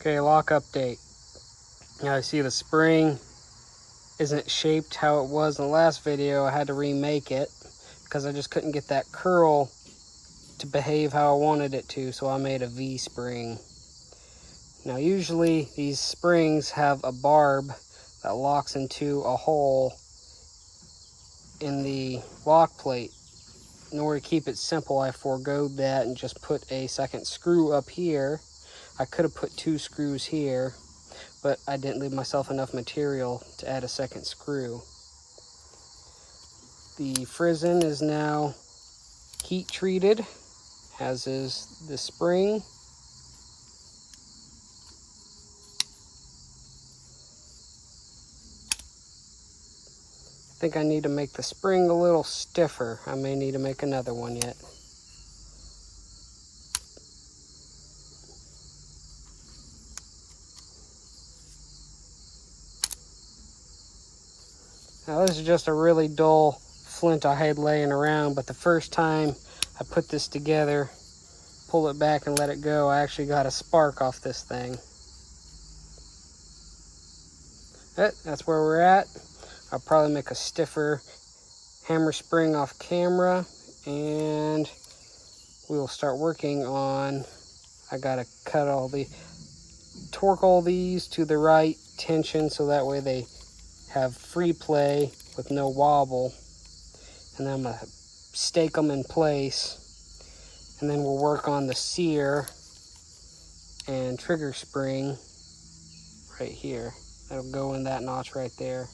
Okay, lock update. Now I see the spring isn't shaped how it was in the last video. I had to remake it because I just couldn't get that curl to behave how I wanted it to, so I made a V spring. Now usually these springs have a barb that locks into a hole in the lock plate. In order to keep it simple, I foregoed that and just put a second screw up here. I could have put 2 screws here, but I didn't leave myself enough material to add a second screw. The frizzen is now heat treated, as is the spring. I think I need to make the spring a little stiffer. I may need to make another one yet. Now this is just a really dull flint I had laying around, but the first time I put this together, pull it back and let it go, I actually got a spark off this thing. That's where we're at. I'll probably make a stiffer hammer spring off camera, and we'll start working on, I gotta torque all these to the right tension so that way they have free play with no wobble. And then I'm gonna stake them in place, and then we'll work on the sear and trigger spring right here. That'll go in that notch right there.